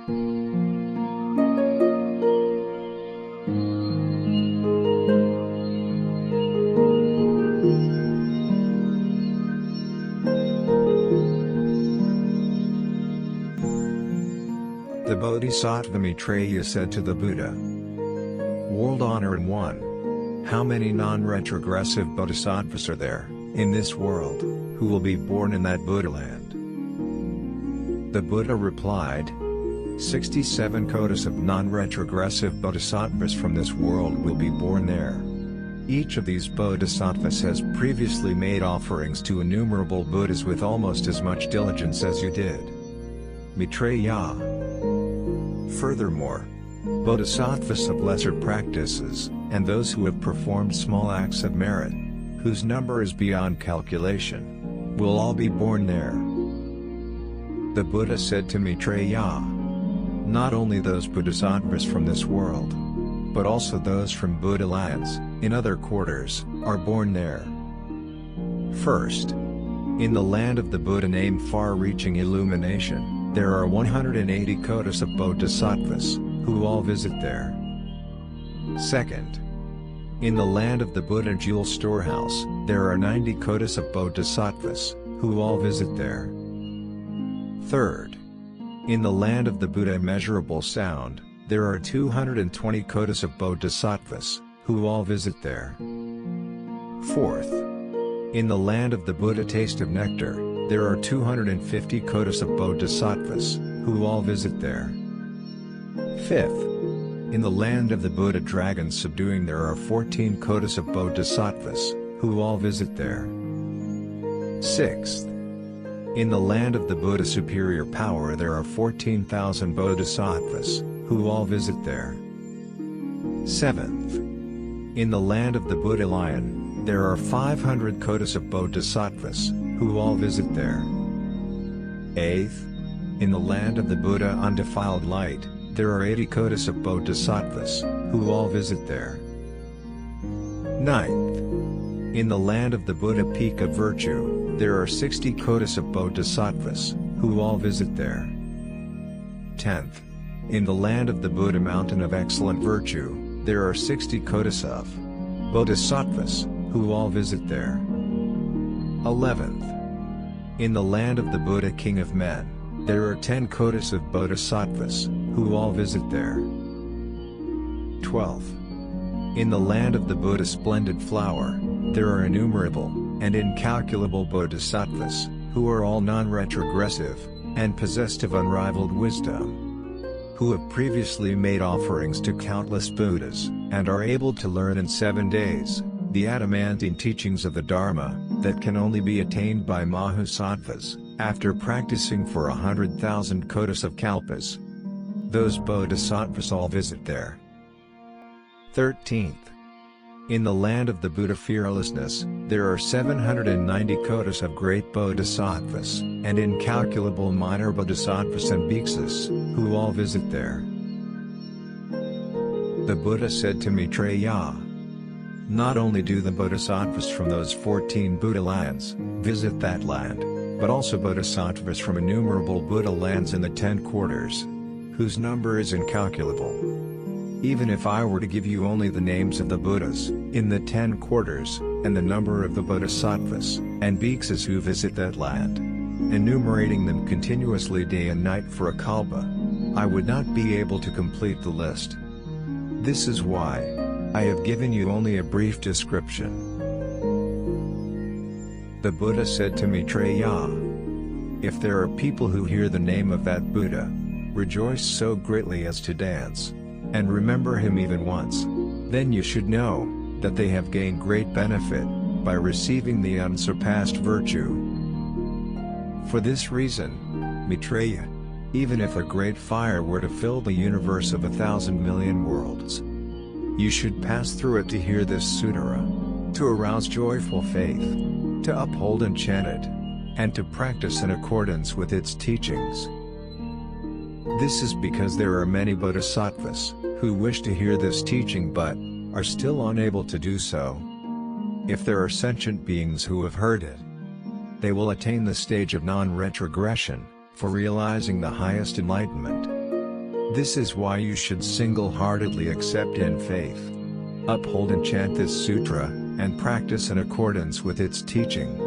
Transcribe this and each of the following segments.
The Bodhisattva Maitreya said to the Buddha, "World Honored One, how many non-retrogressive bodhisattvas are there, in this world, who will be born in that Buddha land?" The Buddha replied, 67 kotis of non-retrogressive bodhisattvas from this world will be born there. Each of these bodhisattvas has previously made offerings to innumerable Buddhas with almost as much diligence as you did. Maitreya. Furthermore, bodhisattvas of lesser practices, and those who have performed small acts of merit, whose number is beyond calculation, will all be born there. The Buddha said to Maitreya, "Not only those bodhisattvas from this world, but also those from Buddha lands, in other quarters, are born there. First, in the land of the Buddha named Far-Reaching Illumination, there are 180 kotis of bodhisattvas, who all visit there. Second, in the land of the Buddha Jewel Storehouse, there are 90 kotis of bodhisattvas, who all visit there. Third, in the land of the Buddha Immeasurable Sound, there are 220 kotis of bodhisattvas, who all visit there. Fourth, in the land of the Buddha Taste of Nectar, there are 250 kotis of bodhisattvas, who all visit there. Fifth, in the land of the Buddha Dragon Subduing there are 14 kotis of bodhisattvas, who all visit there. Sixth, in the land of the Buddha Superior Power there are 14,000 bodhisattvas, who all visit there. Seventh, in the land of the Buddha Lion, there are 500 kotis of bodhisattvas, who all visit there. Eighth, in the land of the Buddha Undefiled Light, there are 80 kotis of bodhisattvas, who all visit there. Ninth, in the land of the Buddha Peak of Virtue, there are 60 kotis of bodhisattvas, who all visit there. 10th, in the land of the Buddha Mountain of Excellent Virtue, there are 60 kotis of bodhisattvas, who all visit there. 11th, in the land of the Buddha King of Men, there are 10 kotis of bodhisattvas, who all visit there. 12th, in the land of the Buddha Splendid Flower, there are innumerable, and incalculable bodhisattvas, who are all non-retrogressive, and possessed of unrivaled wisdom, who have previously made offerings to countless Buddhas, and are able to learn in 7 days, the adamantine teachings of the Dharma, that can only be attained by Mahasattvas, after practicing for 100,000 kotis of kalpas. Those bodhisattvas all visit there. 13th, in the land of the Buddha Fearlessness, there are 790 kotis of great bodhisattvas, and incalculable minor bodhisattvas and bhikshus, who all visit there. The Buddha said to Maitreya, "Not only do the bodhisattvas from those 14 Buddha lands visit that land, but also bodhisattvas from innumerable Buddha lands in the 10 quarters, whose number is incalculable. Even if I were to give you only the names of the Buddhas in the 10 quarters, and the number of the bodhisattvas and bhikshus who visit that land, enumerating them continuously day and night for a kalpa, I would not be able to complete the list. This is why I have given you only a brief description." The Buddha said to Maitreya, "If there are people who hear the name of that Buddha, rejoice so greatly as to dance, and remember him even once, then you should know that they have gained great benefit by receiving the unsurpassed virtue. For this reason, Maitreya, even if a great fire were to fill the universe of 1,000 million worlds, you should pass through it to hear this sutra, to arouse joyful faith, to uphold and chant it, and to practice in accordance with its teachings. This is because there are many bodhisattvas who wish to hear this teaching but are still unable to do so. If there are sentient beings who have heard it, they will attain the stage of non-retrogression, for realizing the highest enlightenment. This is why you should single-heartedly accept in faith, uphold and chant this sutra, and practice in accordance with its teaching.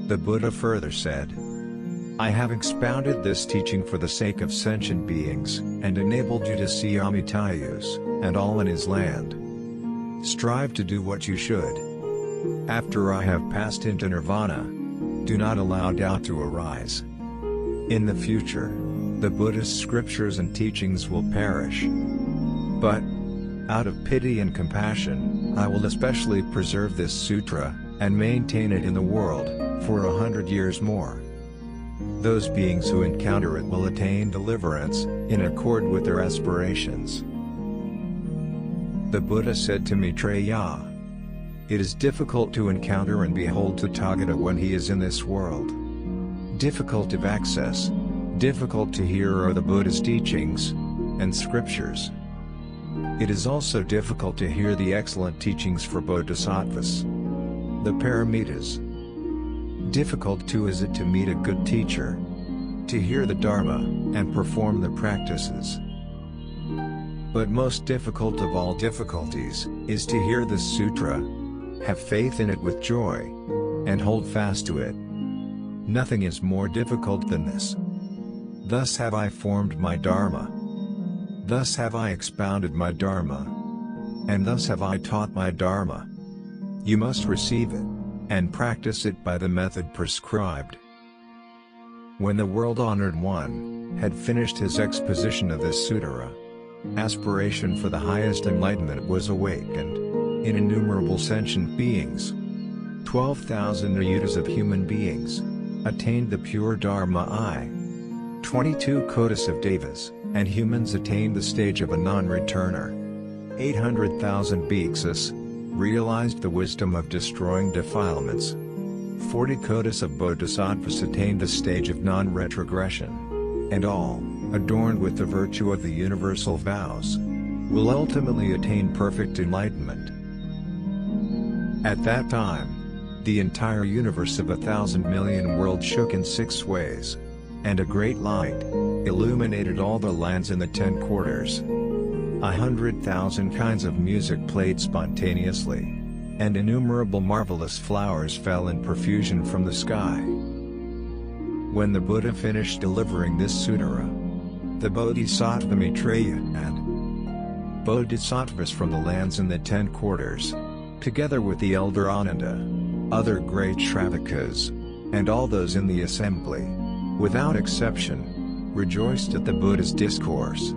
The Buddha further said, I have expounded this teaching for the sake of sentient beings, and enabled you to see Amitayus, and all in his land. Strive to do what you should. After I have passed into nirvana, do not allow doubt to arise. In the future, the Buddhist scriptures and teachings will perish. But, out of pity and compassion, I will especially preserve this sutra, and maintain it in the world, for 100 years more. Those beings who encounter it will attain deliverance, in accord with their aspirations. The Buddha said to Maitreya, it is difficult to encounter and behold Tathagata when he is in this world. Difficult of access, difficult to hear are the Buddha's teachings, and scriptures. It is also difficult to hear the excellent teachings for Bodhisattvas, the paramitas. Difficult too is it to meet a good teacher, to hear the Dharma, and perform the practices. But most difficult of all difficulties, is to hear this sutra, have faith in it with joy, and hold fast to it. Nothing is more difficult than this. Thus have I formed my Dharma. Thus have I expounded my Dharma. And thus have I taught my Dharma. You must receive it, and practice it by the method prescribed. When the world-honored one had finished his exposition of this sutra, aspiration for the highest enlightenment was awakened in innumerable sentient beings. 12,000 ayutas of human beings attained the pure Dharma I. 22 kotis of devas and humans attained the stage of a non-returner. 800,000 bhikkhus realized the wisdom of destroying defilements. 40 kotis of bodhisattvas attained the stage of non-retrogression. And all, adorned with the virtue of the universal vows, will ultimately attain perfect enlightenment. At that time, the entire universe of 1,000 million worlds shook in 6 ways, and a great light illuminated all the lands in the 10 quarters. 100,000 kinds of music played spontaneously, and innumerable marvelous flowers fell in profusion from the sky. When the Buddha finished delivering this sutra, the Bodhisattva Maitreya and Bodhisattvas from the lands in the 10 quarters, together with the elder Ananda, other great Shravakas, and all those in the assembly, without exception, rejoiced at the Buddha's discourse.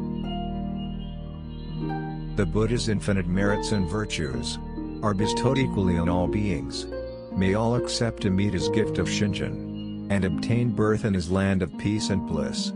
The Buddha's infinite merits and virtues are bestowed equally on all beings. May all accept Amida's gift of Shinjin, and obtain birth in his land of peace and bliss.